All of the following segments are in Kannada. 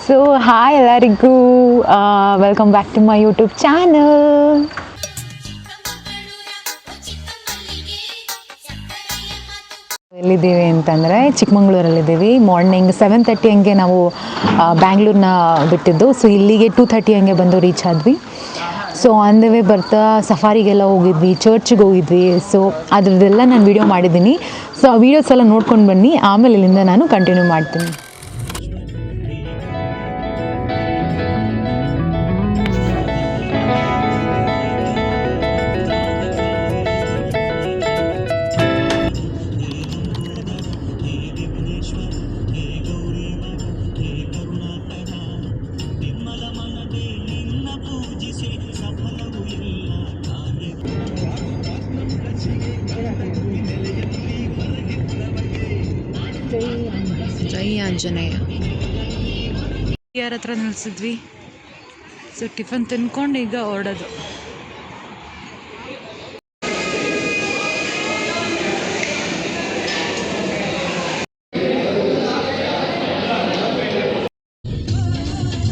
ಸೊ ಹಾಯ್ ಎಲ್ಲರಿಗೂ, welcome back to my YouTube channel. ಎಲ್ಲಿದ್ದೀವಿ ಅಂತಂದರೆ ಚಿಕ್ಕಮಂಗ್ಳೂರಲ್ಲಿದ್ದೀವಿ. ಮಾರ್ನಿಂಗ್ 7:30 ಹಂಗೆ ನಾವು ಬ್ಯಾಂಗ್ಳೂರನ್ನ ಬಿಟ್ಟಿದ್ದು. ಸೊ ಇಲ್ಲಿಗೆ 2:30 ಹಂಗೆ ಬಂದು ರೀಚ್ ಆದ್ವಿ. ಸೊ ಆನ್ ದ ವೇ ಬರ್ತಾ ಸಫಾರಿಗೆಲ್ಲ ಹೋಗಿದ್ವಿ, ಚರ್ಚ್ಗೆ ಹೋಗಿದ್ವಿ. ಸೊ ಅದ್ರದ್ದೆಲ್ಲ ನಾನು ವೀಡಿಯೋ ಮಾಡಿದ್ದೀನಿ. ಸೊ ಆ ವೀಡಿಯೋಸ್ ಎಲ್ಲ ನೋಡ್ಕೊಂಡು ಬನ್ನಿ, ಆಮೇಲೆ ಇಲ್ಲಿಂದ ನಾನು ಕಂಟಿನ್ಯೂ ಮಾಡ್ತೀನಿ. ಜೈ ಆಂಜನೇಯ. ಯಾರ ಹತ್ರ ನಿಲ್ಸಿದ್ವಿ. ಸೊ ಟಿಫನ್ ತಿನ್ಕೊಂಡು ಈಗ ಹೊರಡೋದು.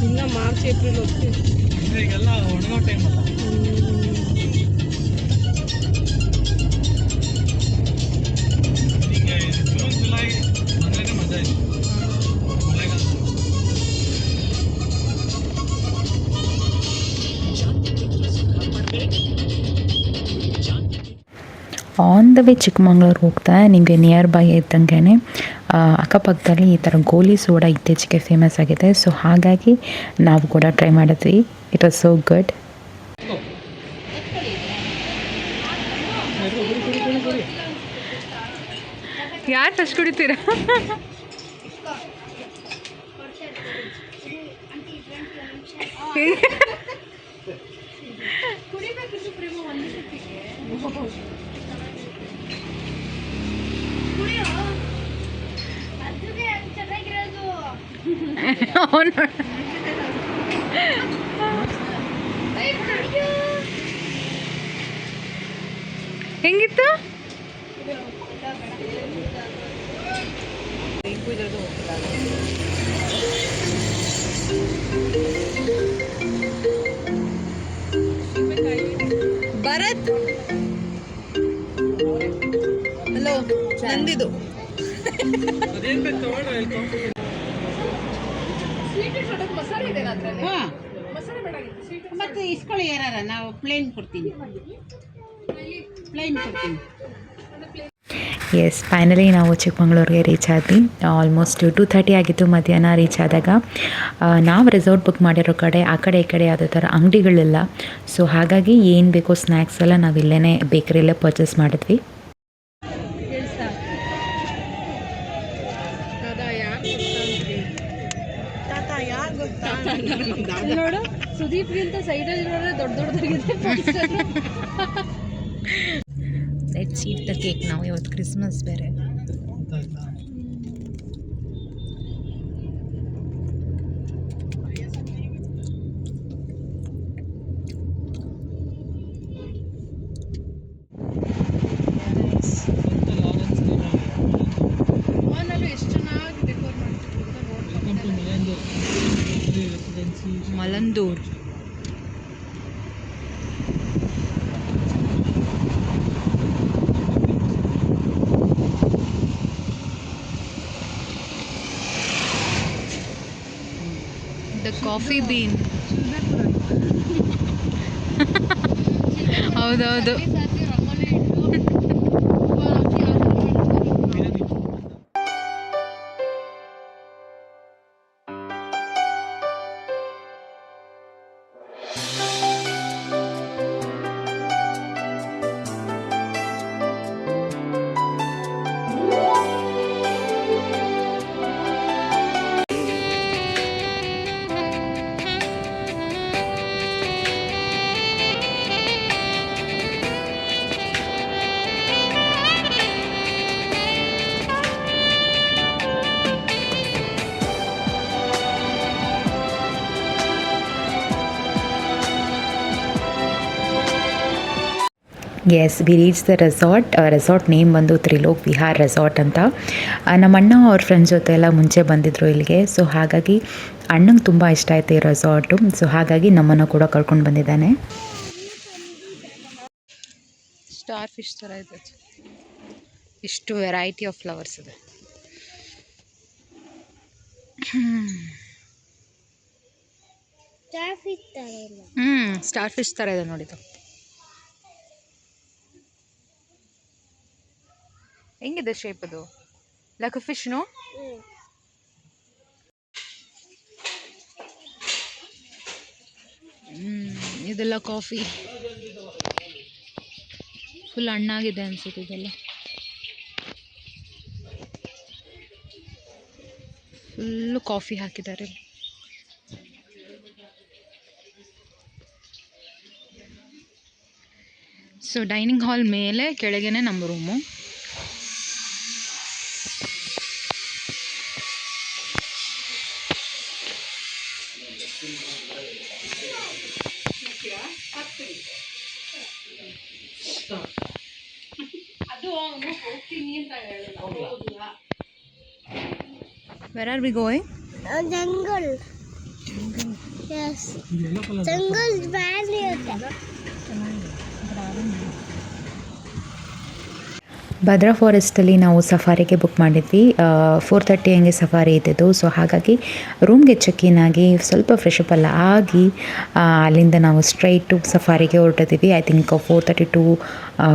ಇಲ್ಲ, ಮಾರ್ಚ್ ಏಪ್ರಿಲ್ ಹೋಗ್ತೀವಿ. ಈಗೆಲ್ಲ ಒಣಗೋ ಟೈಮ್ ಅಲ್ಲ. ಜೂನ್ ಜುಲೈ ಬಂದ್ರೆ ಮಜಾ ಇದೆ. ಆನ್ ದ ವೇ ಚಿಕ್ಕಮಂಗ್ಳೂರು ಹೋಗ್ತಾ ನಿಮಗೆ ನಿಯರ್ ಬೈ ಇದ್ದಂಗೆ ಅಕ್ಕಪಕ್ಕದಲ್ಲಿ ಈ ಥರ ಗೋಲಿ ಸೋಡಾ ಇತ್ತೀಚೆಗೆ ಫೇಮಸ್ ಆಗಿದೆ. ಸೊ ಹಾಗಾಗಿ ನಾವು ಕೂಡ ಟ್ರೈ ಮಾಡಿದ್ವಿ. It was so good. ಯಾರು ಫಸ್ಟ್ ಕುಡಿತೀರಾ? ಹೆಂಗಿತ್ತು? ಭರತ್, ಹಲೋ, ನಂದಿದು ಮತ್ತೆ ಇಸ್ಕೊಳ್ಳಿ ಯಾರ, ನಾವು ಪ್ಲೇನ್ ಕೊಡ್ತೀನಿ. ಎಸ್, ಫೈನಲಿ ನಾವು ಚಿಕ್ಕಮಂಗ್ಳೂರಿಗೆ ರೀಚ್ ಆದ್ವಿ. ಆಲ್ಮೋಸ್ಟ್ 2:30 ಆಗಿತ್ತು ಮಧ್ಯಾಹ್ನ ರೀಚ್ ಆದಾಗ. ನಾವು ರೆಸಾರ್ಟ್ ಬುಕ್ ಮಾಡಿರೋ ಕಡೆ ಆ ಕಡೆ ಈ ಕಡೆ ಯಾವುದೇ ಥರ ಅಂಗಡಿಗಳಿಲ್ಲ. ಸೊ ಹಾಗಾಗಿ ಏನು ಬೇಕೋ ಸ್ನ್ಯಾಕ್ಸ್ ಎಲ್ಲ ನಾವು ಇಲ್ಲೇ ಬೇಕರಿಯಲ್ಲೇ ಪರ್ಚೇಸ್ ಮಾಡಿದ್ವಿ. ನೋಡು, ಸುದೀಪ್ಗಿಂತ ಸೈಡಲ್ಲಿ ದೊಡ್ಡ ದೊಡ್ಡದಾಗಿದೆ. Let's eat the cake. ನಾವು ಇವತ್ತು ಕ್ರಿಸ್ಮಸ್ ಬೇರೆ. ಎಷ್ಟು ಚೆನ್ನಾಗಿ ಡೆಕೋರ್ ಮಾಡ್ತಿದ್ರು. ಮಲಂದೂರ್. The coffee bean. ಹೌದೌದು. Yes we reach the resort name ಬಂದು ತ್ರಿಲೋಕ್ ವಿಹಾರ್ ರೆಸಾರ್ಟ್ ಅಂತ. ನಮ್ಮ ಅಣ್ಣ ಅವ್ರ ಫ್ರೆಂಡ್ಸ್ ಜೊತೆ ಎಲ್ಲ ಮುಂಚೆ ಬಂದಿದ್ದರು ಇಲ್ಲಿಗೆ. ಸೊ ಹಾಗಾಗಿ ಅಣ್ಣಂಗೆ ತುಂಬ ಇಷ್ಟ ಆಯಿತು ಈ ರೆಸಾರ್ಟು. ಸೊ ಹಾಗಾಗಿ ನಮ್ಮನ್ನು ಕೂಡ ಕರ್ಕೊಂಡು ಬಂದಿದ್ದಾನೆ. ಸ್ಟಾರ್ ಫಿಶ್ ಥರ ಇದೆ. ಇಷ್ಟು ವೆರೈಟಿ ಆಫ್ ಫ್ಲವರ್ಸ್ ಇದೆ. ಸ್ಟಾರ್ ಫಿಶ್ ಥರ ಇದೆ ನೋಡಿದ್ದು. ಹೆಂಗಿದೆ ಶೇಪ್ ಅದು? Like fish no? ಇದೆಲ್ಲ ಕಾಫಿ ಫುಲ್ ಹಣ್ಣಾಗಿದೆ ಅನ್ಸುತ್ತೆ. ಇದೆಲ್ಲ ಫುಲ್ಲು ಕಾಫಿ ಹಾಕಿದ್ದಾರೆ. ಸೊ ಡೈನಿಂಗ್ ಹಾಲ್ ಮೇಲೆ ಕೆಳಗೇನೆ ನಮ್ಮ room. Where are we going? Jungle. Yes. Jungle is bad here. Bhadra ಫಾರೆಸ್ಟಲ್ಲಿ ನಾವು ಸಫಾರಿಗೆ ಬುಕ್ ಮಾಡಿದ್ವಿ. 4:30 ಹಂಗೆ ಸಫಾರಿ ಇದ್ದಿದ್ದು. ಸೊ ಹಾಗಾಗಿ ರೂಮ್ಗೆ ಚೆಕ್-ಇನ್ ಆಗಿ ಸ್ವಲ್ಪ ಫ್ರೆಶಪ್ ಎಲ್ಲ ಆಗಿ ಅಲ್ಲಿಂದ ನಾವು ಸ್ಟ್ರೈಟು ಸಫಾರಿಗೆ ಹೊರಟಿದ್ದೀವಿ. ಐ ಥಿಂಕ್ 4:30 to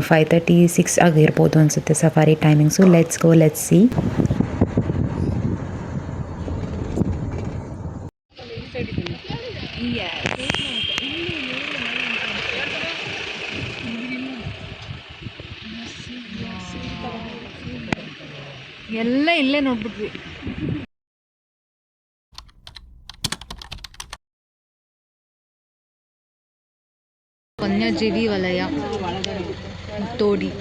5:30, 6 ಆಗಿರ್ಬೋದು ಅನಿಸುತ್ತೆ safari timings. Let's go, let's see. ಎಲ್ಲ ಇಲ್ಲೇ ನೋಡ್ಬಿಟ್ವಿ. ವನ್ಯಜೀವಿ ವಲಯ ತೋಡಿ.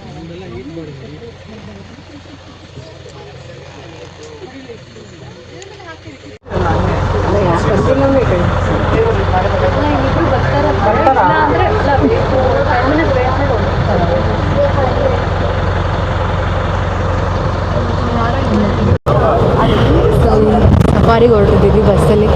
ಸಫಾರಿಗೆ ಹೊರಟಿದ್ದೀವಿ ಬಸ್ಸಲ್ಲಿ.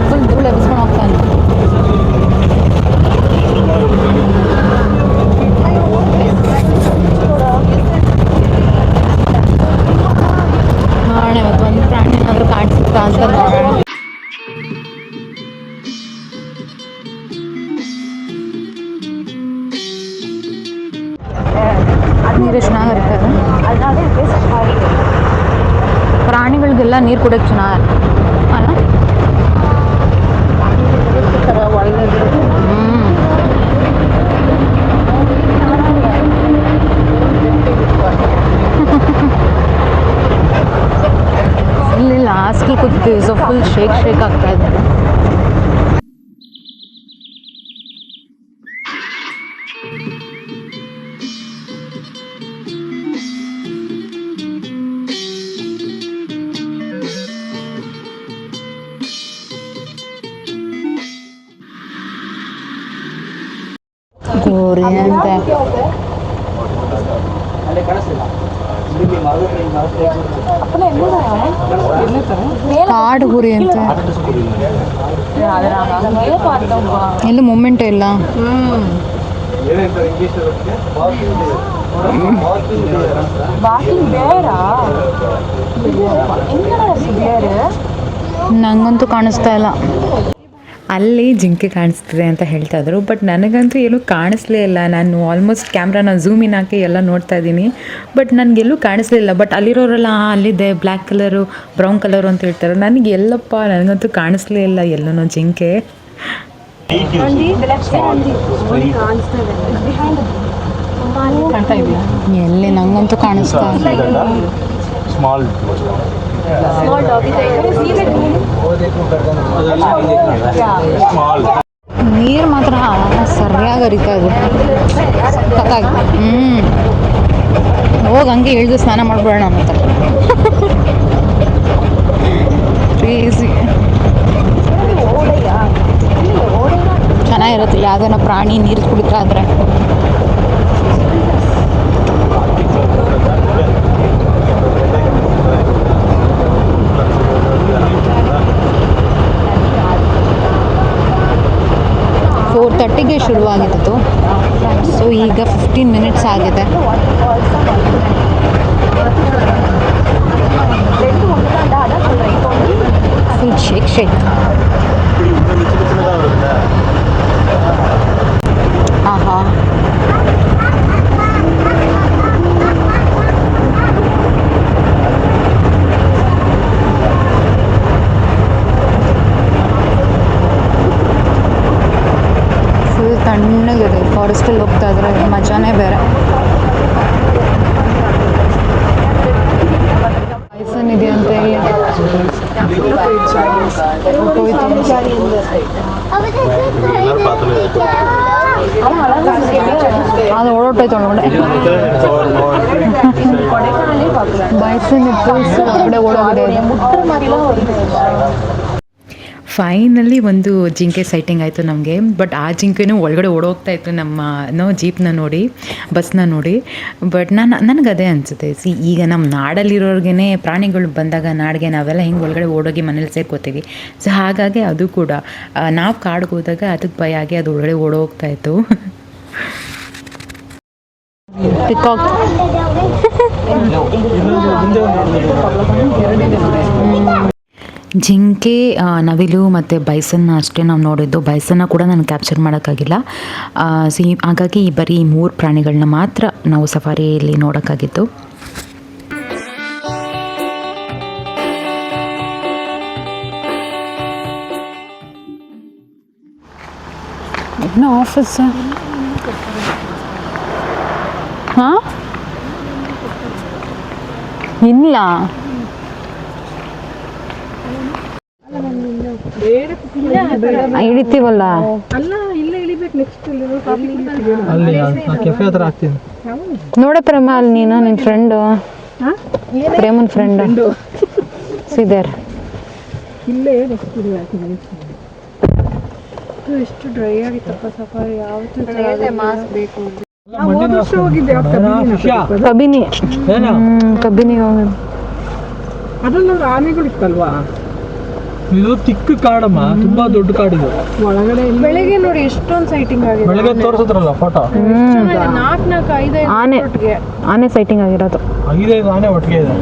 ಫುಲ್ ಧೂಳು ಎಬ್ಸ್ಕೊಂಡು ಹೋಗ್ತಾನೆ. ನೋಡೋಣ ಇವತ್ತು ಒಂದು ಪ್ರಾಣಿ ಏನಾದರೂ ಕಾಣಿಸುತ್ತಾ ಅಂತ ನೋಡೋಣ. ನೀರು ಚೆನ್ನಾಗಿರ್ತದೆ. ಪ್ರಾಣಿಗಳಿಗೆಲ್ಲ ನೀರು ಕುಡಿಯೋಕ್ಕೆ ಚೆನ್ನಾಗಿ ಅಲ್ಲ. ಇಲ್ಲಿ ಲಾಸ್ಟ್ಲಿ ಕೂತೀವಿ. ಸೊ ಫುಲ್ ಶೇಕ್ ಆಗ್ತಾ ಇದೆ. ಗೋರಿ ಅಂತ ಕಾಡು ಗುರಿ ಅಂತ ಎಲ್ಲೂ ಮೂಮೆಂಟ್ ಇಲ್ಲ. ನಂಗಂತೂ ಕಾಣಿಸ್ತಾ ಇಲ್ಲ. ಅಲ್ಲಿ ಜಿಂಕೆ ಕಾಣಿಸ್ತಿದೆ ಅಂತ ಹೇಳ್ತಾ ಇದ್ರು. ಬಟ್ ನನಗಂತೂ ಎಲ್ಲೂ ಕಾಣಿಸ್ಲೇ ಇಲ್ಲ. ನಾನು ಆಲ್ಮೋಸ್ಟ್ ಕ್ಯಾಮ್ರಾನ ಝೂಮ್ ಇನ್ ಹಾಕಿ ಎಲ್ಲ ನೋಡ್ತಾ ಇದ್ದೀನಿ. ಬಟ್ ನನಗೆಲ್ಲೂ ಕಾಣಿಸ್ಲಿಲ್ಲ. ಬಟ್ ಅಲ್ಲಿರೋರೆಲ್ಲ ಅಲ್ಲಿದೆ ಬ್ಲ್ಯಾಕ್ ಕಲರು, ಬ್ರೌನ್ ಕಲರು ಅಂತ ಹೇಳ್ತಾರೆ. ನನಗೆ ಎಲ್ಲಪ್ಪ, ನನಗಂತೂ ಕಾಣಿಸ್ಲೇ ಇಲ್ಲ ಎಲ್ಲೂ ಜಿಂಕೆ. ಎಲ್ಲಿ ನಂಗಂತೂ ಕಾಣಿಸ್ತಾ ಇಲ್ಲ. ನೀರು ಮಾತ್ರ ಸರಿಯಾಗಿ ಹರಿತಾ ಇದೆ, ಸಖತ್ತಾಗಿ. ಹೋಗಿ ಹಂಗೆ ಇಳಿದು ಸ್ನಾನ ಮಾಡ್ಬಿಡೋಣ ಅಂತ. ಕ್ರೇಜಿ. ಚೆನ್ನಾಗಿರುತ್ತೆ ಯಾವುದೇನೋ ಪ್ರಾಣಿ ನೀರು ಕುಡಿತಾ ಇದ್ರೆ. ಫೋರ್ 30ಗೆ ಶುರುವಾಗಿತ್ತು. ಸೊ ಈಗ 15 ಮಿನಿಟ್ಸ್ ಆಗಿದೆ. Full shake. ಆಹಾ, ಫುಲ್ ತಣ್ಣಗಿದೆ. ಫಾರೆಸ್ಟಲ್ಲಿ ಹೋಗ್ತಾ ಇದ್ರೆ ಮಜಾನೇ ಬೇರೆ. ಬೈಸನ್ ಇದೆಯಂತೆ ಇಲ್ಲಿ. ಅದು ಓಡೋಟೋಯ್ತು ಒಳಗಡೆ. ಬೈಸನ್ ಇತ್ತು, ಹೊರಗಡೆ ಓಡೋಗಿದೆ. ಫೈನಲಿ ಒಂದು ಜಿಂಕೆ ಸೈಟಿಂಗ್ ಆಯಿತು ನಮಗೆ. ಬಟ್ ಆ ಜಿಂಕೆನೂ ಒಳಗಡೆ ಓಡೋಗ್ತಾ ಇತ್ತು ನಮ್ಮ ಜೀಪ್ನ ನೋಡಿ, ಬಸ್ನ ನೋಡಿ. ಬಟ್ ನನಗೆ ಅದೇ ಅನಿಸುತ್ತೆ, ಈಗ ನಮ್ಮ ನಾಡಲ್ಲಿರೋರ್ಗೆ ಪ್ರಾಣಿಗಳು ಬಂದಾಗ ನಾಡಿಗೆ ನಾವೆಲ್ಲ ಹೆಂಗೆ ಒಳಗಡೆ ಓಡೋಗಿ ಮನೇಲಿ ಸೇರ್ಕೋತೀವಿ. ಸೊ ಹಾಗಾಗಿ ಅದು ಕೂಡ ನಾವು ಕಾಡಿಗೆ ಹೋದಾಗ ಅದಕ್ಕೆ ಭಯ ಆಗಿ ಅದು ಒಳಗಡೆ ಓಡೋಗ್ತಾ ಇತ್ತು. ಪಿಕಾಕ್. ಜಿಂಕೆ, ನವಿಲು ಮತ್ತು ಬೈಸನ್ನ ಅಷ್ಟೇ ನಾವು ನೋಡಿದ್ದು. ಬೈಸನ್ನ ಕೂಡ ನಾನು ಕ್ಯಾಪ್ಚರ್ ಮಾಡೋಕ್ಕಾಗಿಲ್ಲ. ಸೊ ಹಾಗಾಗಿ ಬರೀ 3 ಪ್ರಾಣಿಗಳನ್ನ ಮಾತ್ರ ನಾವು ಸಫಾರಿಯಲ್ಲಿ ನೋಡೋಕ್ಕಾಗಿತ್ತು. ಏನು ಆಫೀಸ್? ಹಾಂ, ಇಲ್ಲ ಇಳಿತೀವಲ್ಲ ನೋಡ ಪ್ರೇಮ, ಅಲ್ಲಿ ನೀನು ನಿನ್ನ ಫ್ರೆಂಡು, ಪ್ರೇಮನ್ ಫ್ರೆಂಡ್ ಸಿದರ್ ಎಷ್ಟು ಡ್ರೈ ಆಗಿತ್ತಪ್ಪ ಸಫಾರಿ. ಯಾವತ್ತೂ ಕಬಿನಿ ಹೋಗಿದ್ದು. ಅದ್ರಲ್ಲಿ ಆನೆಗಳು ಇತ್ತಲ್ವಾ? ಇದು ಚಿಕ್ಕ ಕಾಡಮ್ಮ, ತುಂಬಾ ದೊಡ್ಡ ಕಾಡಿದು. ಒಳಗಡೆ ಬೆಳಿಗ್ಗೆ ನೋಡಿ ಎಷ್ಟೊಂದು ಸೈಟಿಂಗ್ ಆಗಿದೆ. ಬೆಳಿಗ್ಗೆ ತೋರಿಸಿದ್ರಲ್ಲ ಫೋಟೋ, 4-5 ಆನೆ ಸೈಟಿಂಗ್ ಆಗಿರೋದು. 5 ಆನೆ ಒಟ್ಟಿಗೆ ಇದೆ.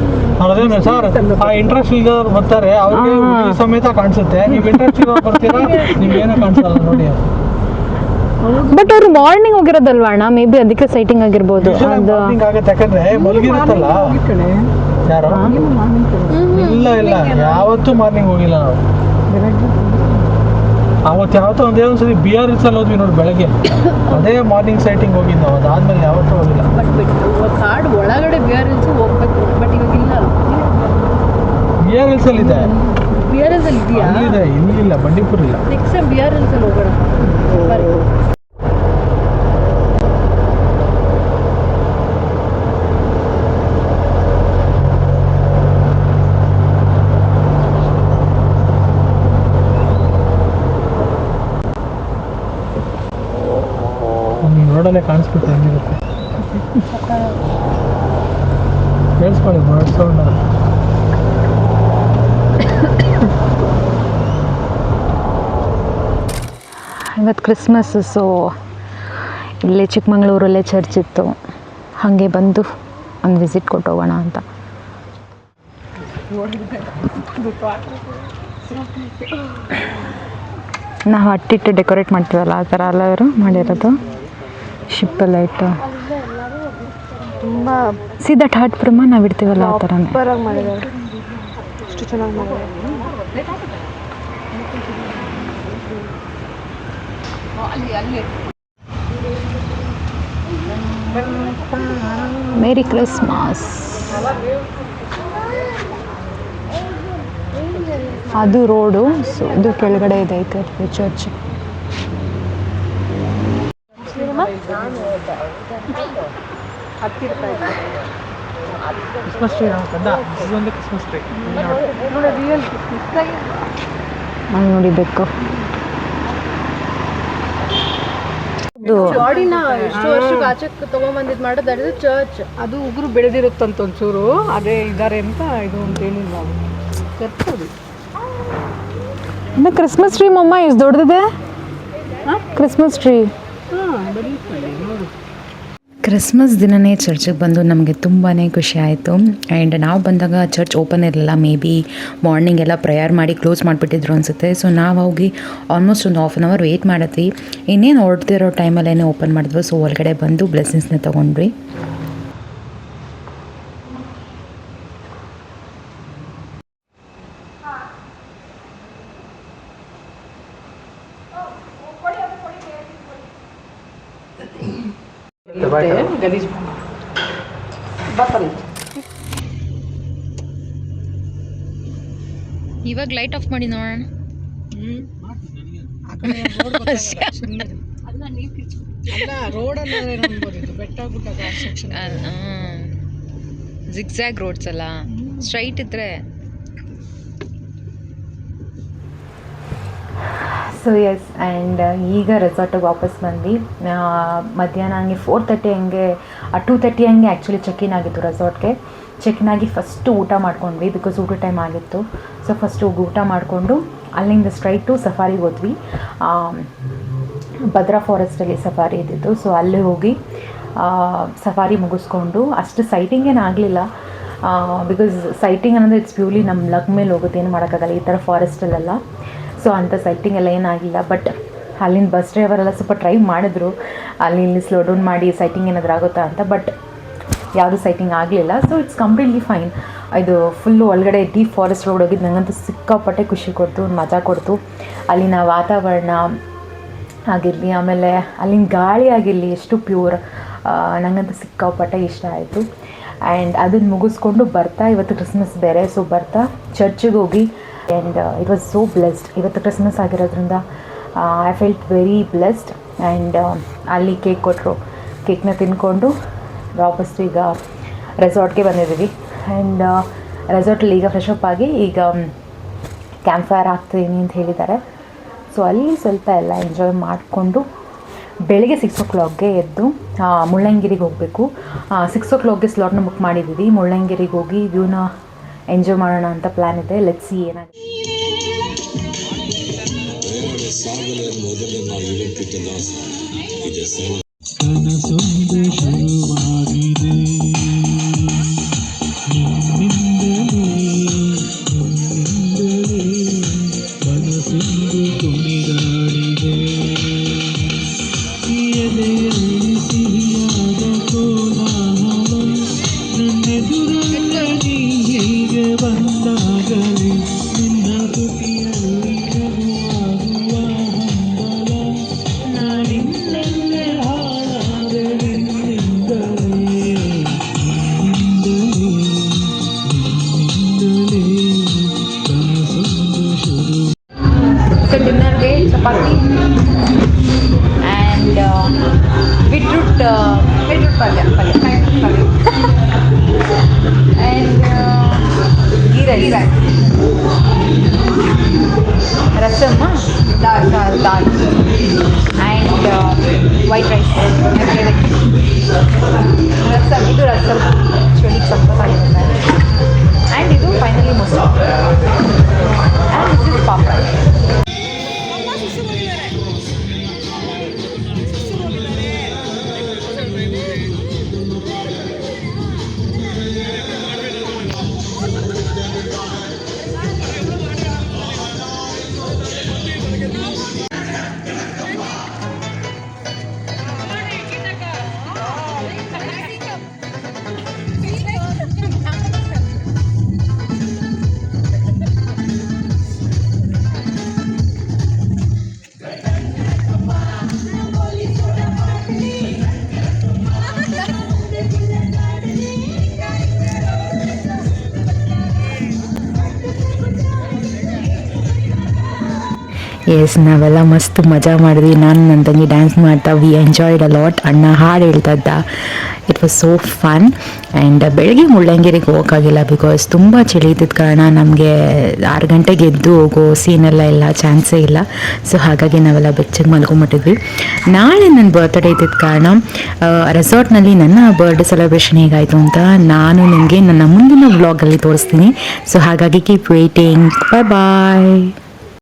ಅದೇನು ಸರ್, ಆ ಇಂಟ್ರೆಸ್ಟ್ ಇಲ್ಲದವ್ರು ಬರ್ತಾರೆ, ಅವ್ರಿಗೆ ಹುಲಿ ಸಮೇತ ಕಾಣಿಸುತ್ತೆ. ನೀವು ಇಂಟ್ರೆಸ್ಟ್ ಇರೋರು ಬರ್ತೀರಾ, ನಿಮ್ಗೇನು ಕಾಣಿಸಲ್ಲ ನೋಡಿ. ಬಟ್ ಅವ್ರು ಮಾರ್ನಿಂಗ್ ಹೋಗಿರೋದಲ್ವಾ ಅಣ್ಣ, ಮೇ ಬಿ ಅದಕ್ಕೆ ಸೈಟಿಂಗ್ ಆಗಿರ್ಬೋದು. ಮಾರ್ನಿಂಗ್ ಆಗುತ್ತೆ, ಯಾಕಂದ್ರೆ ಮಲಗಿರುತ್ತಲ್ಲ. ಯಾರು? ಇಲ್ಲ ಯಾವತ್ತೂ ಮಾರ್ನಿಂಗ್ ಹೋಗಿಲ್ಲ ನಾವು. ಅವತ್ತು ಯಾವತ್ತೋ ಒಂದ್ಸತಿ BR ಹಿಲ್ಸ್ ಅಲ್ಲಿ ಹೋದ್ವಿ ನೋಡಿ ಬೆಳಗ್ಗೆ. ಅದೇ ಮಾರ್ನಿಂಗ್ ಸೈಟಿಂಗ್ ಹೋಗಿದ್ದು ನಾವು. ಅದಾದ್ಮೇಲೆ ಯಾವತ್ತೂ ಹೋಗಿಲ್ಲ. ಕಾಡು ಒಳಗಡೆ BR ಹಿಲ್ಸ್ ಹೋಗ್ಬೇಕು, ಬಟ್ ಇವಾಗ ಇಲ್ಲ. BR ಹಿಲ್ಸ್ ಅಲ್ಲಿ ಇದೆ. BR ಹಿಲ್ಸ್ ಅಲ್ಲಿ ಇದೆಯಾ? ಇದೆ, ಇಲ್ಲಿಲ್ಲ, ಬಂಡೀಪುರ ಇಲ್ಲ. ನೆಕ್ಸ್ಟ್ ಟೈಮ್ BR ಹಿಲ್ಸ್ ಅಲ್ಲಿ ಹೋಗೋಣ. ರೋಡಲ್ಲೇ ಕಾಣಿಸ್ಬಿಟ್ಟು ಹೆಂಗಿರುತ್ತೆ ಕೇಳಿಸ್ಕೊಳ್ಳಿ ಬರ್ಡ್ ಸೌಂಡ್. ಇವತ್ತು ಕ್ರಿಸ್ಮಸ್, ಸೊ ಇಲ್ಲೇ ಚಿಕ್ಕಮಂಗ್ಳೂರಲ್ಲೇ ಚರ್ಚ್ ಇತ್ತು, ಹಾಗೆ ಬಂದು ಒಂದು ವಿಸಿಟ್ ಕೊಟ್ಟು ಹೋಗೋಣ ಅಂತ. ನಾವು ಅಟ್ಟಿಟ್ಟು ಡೆಕೋರೇಟ್ ಮಾಡ್ತೀವಲ್ಲ, ಆ ಥರ ಎಲ್ಲ ಅವರು ಮಾಡಿರೋದು. ಶಿಪ್ಪೆಲ್ಲ ಇಟ್ಟು ತುಂಬ ಸೀದಾ ಠಾಟ್ ಪ್ರಮ ನಾವು ಇಡ್ತೀವಲ್ಲ ಆ ಥರನೇ ಮಾಡಿದ್ದಾರೆ. ಎಷ್ಟು ಚೆನ್ನಾಗಿ ಮಾಡಿದ್ದಾರೆ. Merry Christmas. ಅದು ರೋಡು, ಸೊ ಇದು ಕೆಳಗಡೆ ಇದೆ ಚರ್ಚ್. ಹತ್ತಿರ್ತಾ ಇತ್ತು. ಕ್ರಿಸ್ಮಸ್ ಟ್ರೀ ಕಂದ, ಇದೊಂದು ಕ್ರಿಸ್ಮಸ್ ಟ್ರೀ ನೋಡಿ ರಿಯಲ್ ಕ್ರಿಸ್ಮಸ್ ಹಂಗೆ ನೋಡಿಬೇಕು. ಬಾಡಿನ ಎಷ್ಟು ವರ್ಷಕ್ಕೆ ಆಚೆಗೆ ತೊಗೊಂಬಂದಿದ್ದು ಮಾಡೋದು ಅದು ಚರ್ಚ್. ಅದು ಉಗುರು ಬೆಳೆದಿರುತ್ತಂತ ಒಂಚೂರು, ಅದೇ ಇದ್ದಾರೆ ಅಂತ ಇದು ಅಂತ ಹೇಳಿಲ್ಲ ನಾವು. ಚರ್ಚ್ ಇನ್ನು ಕ್ರಿಸ್ಮಸ್ ಟ್ರೀ ಮಮ್ಮ ಎಷ್ಟು ದೊಡ್ಡದಿದೆ, ಕ್ರಿಸ್ಮಸ್ ಟ್ರೀ. ಕ್ರಿಸ್ಮಸ್ ದಿನವೇ ಚರ್ಚಿಗೆ ಬಂದು ನಮಗೆ ತುಂಬಾ ಖುಷಿ ಆಯಿತು. ಆ್ಯಂಡ್ ನಾವು ಬಂದಾಗ ಚರ್ಚ್ ಓಪನ್ ಇರಲಿಲ್ಲ, ಮೇ ಬಿ ಮಾರ್ನಿಂಗ್ ಎಲ್ಲ ಪ್ರೇಯರ್ ಮಾಡಿ ಕ್ಲೋಸ್ ಮಾಡಿಬಿಟ್ಟಿದ್ರು ಅನಿಸುತ್ತೆ. ಸೊ ನಾವು ಹೋಗಿ ಆಲ್ಮೋಸ್ಟ್ ಒಂದು ಹಾಫ್ ಆನ್ ಅವರ್ ವೆಯ್ಟ್ ಮಾಡಿದ್ವಿ. ಇನ್ನೇನು ಹೊರಡ್ತಿರೋ ಟೈಮಲ್ಲೇ ಓಪನ್ ಮಾಡಿದ್ವಿ. ಸೊ ಒಳಗಡೆ ಬಂದು ಬ್ಲೆಸ್ಸಿಂಗ್ಸ್ನ ತೊಗೊಂಡ್ವಿ. ಗಲೀಜ್ ಬರ್ತಾರೆ. ಇವಾಗ ಲೈಟ್ ಆಫ್ ಮಾಡಿ ನೋಡೋಣ. ಜಿಗ್ಜ್ಯಾಗ್ ರೋಡ್ಸ್ ಅಲ್ಲ, ಸ್ಟ್ರೈಟ್ ಇದ್ರೆ. ಸೊ ಎಸ್, ಆ್ಯಂಡ್ ಈಗ ರೆಸಾರ್ಟಿಗೆ ವಾಪಸ್ ಬಂದ್ವಿ. ಮಧ್ಯಾಹ್ನ ಹಂಗೆ 4:30 ಹಂಗೆ 2:30 ಹಂಗೆ ಆ್ಯಕ್ಚುಲಿ ಚೆಕ್-ಇನ್ ಆಗಿತ್ತು ರೆಸಾರ್ಟ್ಗೆ. ಚೆಕ್-ಇನ್ ಆಗಿ ಫಸ್ಟು ಊಟ ಮಾಡ್ಕೊಂಡ್ವಿ, ಬಿಕಾಸ್ ಊಟ ಟೈಮ್ ಆಗಿತ್ತು. ಸೊ ಫಸ್ಟು ಊಟ ಮಾಡಿಕೊಂಡು ಅಲ್ಲಿಂದ ಸ್ಟ್ರೈಟು ಸಫಾರಿಗೆ ಹೋದ್ವಿ. ಭದ್ರಾ ಫಾರೆಸ್ಟಲ್ಲಿ ಸಫಾರಿ ಇದ್ದಿದ್ದು. ಸೊ ಅಲ್ಲಿ ಹೋಗಿ ಸಫಾರಿ ಮುಗಿಸ್ಕೊಂಡು, ಅಷ್ಟು ಸೈಟಿಂಗ್ ಏನು ಆಗಲಿಲ್ಲ, ಬಿಕಾಸ್ ಸೈಟಿಂಗ್ ಅನ್ನೋದು ಇಟ್ಸ್ ಪ್ಯೂರ್ಲಿ ನಮ್ಮ ಲಕ್ ಮೇಲೆ ಹೋಗುತ್ತೆ, ಏನು ಮಾಡೋಕ್ಕಾಗಲ್ಲ ಈ ಥರ ಫಾರೆಸ್ಟಲ್ಲೆಲ್ಲ. ಸೊ ಅಂಥ ಸೈಟಿಂಗ್ ಎಲ್ಲ ಏನಾಗಿಲ್ಲ. ಬಟ್ ಅಲ್ಲಿಂದ ಬಸ್ ಡ್ರೈವರೆಲ್ಲ ಸ್ವಲ್ಪ ಟ್ರೈ ಮಾಡಿದ್ರು ಅಲ್ಲಿ ಇಲ್ಲಿ ಸ್ಲೋ ಡೌನ್ ಮಾಡಿ ಸೈಟಿಂಗ್ ಏನಾದರೂ ಆಗುತ್ತಾ ಅಂತ, ಬಟ್ ಯಾವುದೂ ಸೈಟಿಂಗ್ ಆಗಲಿಲ್ಲ. So it's completely fine. ಇದು ಫುಲ್ಲು ಒಳಗಡೆ ಡೀಪ್ ಫಾರೆಸ್ಟ್ ರೋಡ್ ಹೋಗಿದ್ದು ನನಗಂತೂ ಸಿಕ್ಕಾಪಟ್ಟೆ ಖುಷಿ ಕೊಡ್ತು, ಮಜಾ ಕೊಡ್ತು. ಅಲ್ಲಿನ ವಾತಾವರಣ ಆಗಿರಲಿ, ಆಮೇಲೆ ಅಲ್ಲಿನ ಗಾಳಿ ಆಗಿರಲಿ, ಎಷ್ಟು ಪ್ಯೂರ್, ನನಗಂತೂ ಸಿಕ್ಕಾಪಟ್ಟೆ ಇಷ್ಟ ಆಯಿತು. ಆ್ಯಂಡ್ ಅದನ್ನು ಮುಗಿಸ್ಕೊಂಡು ಬರ್ತಾ, ಇವತ್ತು ಕ್ರಿಸ್ಮಸ್ ಬೇರೆ, ಸೊ ಬರ್ತಾ ಚರ್ಚಿಗೆ ಹೋಗಿ, and it was so blessed. ಇವತ್ತು ಕ್ರಿಸ್ಮಸ್ ಆಗಿರೋದ್ರಿಂದ I felt very blessed. And ಅಲ್ಲಿ ಕೇಕ್ ಕೊಟ್ಟರು, ಕೇಕ್ನ ತಿಂದ್ಕೊಂಡು ವಾಪಸ್ ಈಗ ರೆಸಾರ್ಟ್ಗೆ ಬಂದಿದ್ದೀವಿ. ಆ್ಯಂಡ್ ರೆಸಾರ್ಟಲ್ಲಿ ಈಗ ಫ್ರೆಶ್ ಅಪ್ ಆಗಿ ಈಗ ಕ್ಯಾಂಪ್ ಫೈರ್ ಆಗ್ತೀನಿ ಅಂತ ಹೇಳಿದ್ದಾರೆ. ಸೊ ಅಲ್ಲಿ ಸ್ವಲ್ಪ ಎಲ್ಲ ಎಂಜಾಯ್ ಮಾಡಿಕೊಂಡು ಬೆಳಗ್ಗೆ 6 o'clockಗೆ ಎದ್ದು ಮುಳ್ಳಯ್ಯನಗಿರಿಗೆ ಹೋಗಬೇಕು. 6 o'clockಗೆ ಸ್ಲಾಟ್ನ ಬುಕ್ ಮಾಡಿದ್ದೀವಿ. ಮುಳ್ಳಯ್ಯನಗಿರಿಗೆ ಹೋಗಿ ವ್ಯೂನ ಎಂಜಾಯ್ ಮಾಡೋಣ ಅಂತ ಪ್ಲ್ಯಾನ್ ಇದೆ. ಲೆಟ್ಸ್ ಸಿ ಏನಾಗುತ್ತೆ. ಡಿನ್ನರ್ಗೆ chapati and beetroot palya and ghee rice, rasam, dal and white rice. Rasam, ಇದು ರಸಮ್ ಆ್ಯಕ್ಚುಲಿ ಸ್ವಲ್ಪ ಆಗಿರುತ್ತೆ. ಆ್ಯಂಡ್ ಇದು ಫೈನಲಿ ಮೊಸರು and this is papad. Yes ನಾವೆಲ್ಲ ಮಸ್ತ್ ಮಜಾ ಮಾಡಿದ್ವಿ. ನಾನು ನನ್ನ ತಂಗಿ ಡ್ಯಾನ್ಸ್ ಮಾಡ್ತಾ ವಿ ಎಂಜಾಯ್ಡ್ ಅ ಲಾಟ್. ಅಣ್ಣ ಹಾಡು ಹೇಳ್ತಾ ಇದ್ದ. It was so fun. And ಬೆಳಗ್ಗೆ ಮುಳ್ಳಂಗಿರಿಗೆ ಹೋಗೋಕ್ಕಾಗಿಲ್ಲ ಬಿಕಾಸ್ ತುಂಬ ಚಳಿ ಇದ್ದಿದ್ದ ಕಾರಣ ನಮಗೆ 6 ಗಂಟೆಗೆ ಎದ್ದು ಹೋಗೋ ಸೀನೆಲ್ಲ ಇಲ್ಲ, ಚಾನ್ಸೇ ಇಲ್ಲ. ಸೊ ಹಾಗಾಗಿ ನಾವೆಲ್ಲ ಬೆಚ್ಚಗೆ ಮಲ್ಕೊಂಬಿಟ್ಟಿದ್ವಿ. ನಾಳೆ ನನ್ನ ಬರ್ತ್ಡೇ ಇದ್ದಿದ್ದ ಕಾರಣ ರೆಸಾರ್ಟ್ನಲ್ಲಿ ನನ್ನ ಬರ್ಡೇ ಸೆಲೆಬ್ರೇಷನ್ ಹೇಗಾಯಿತು ಅಂತ ನಾನು ನಿಮಗೆ ನನ್ನ ಮುಂದಿನ ವ್ಲಾಗಲ್ಲಿ ತೋರಿಸ್ತೀನಿ. ಸೊ ಹಾಗಾಗಿ ಕೀಪ್ ವೇಟಿಂಗ್. ಬಾಯ್ ಬಾಯ್.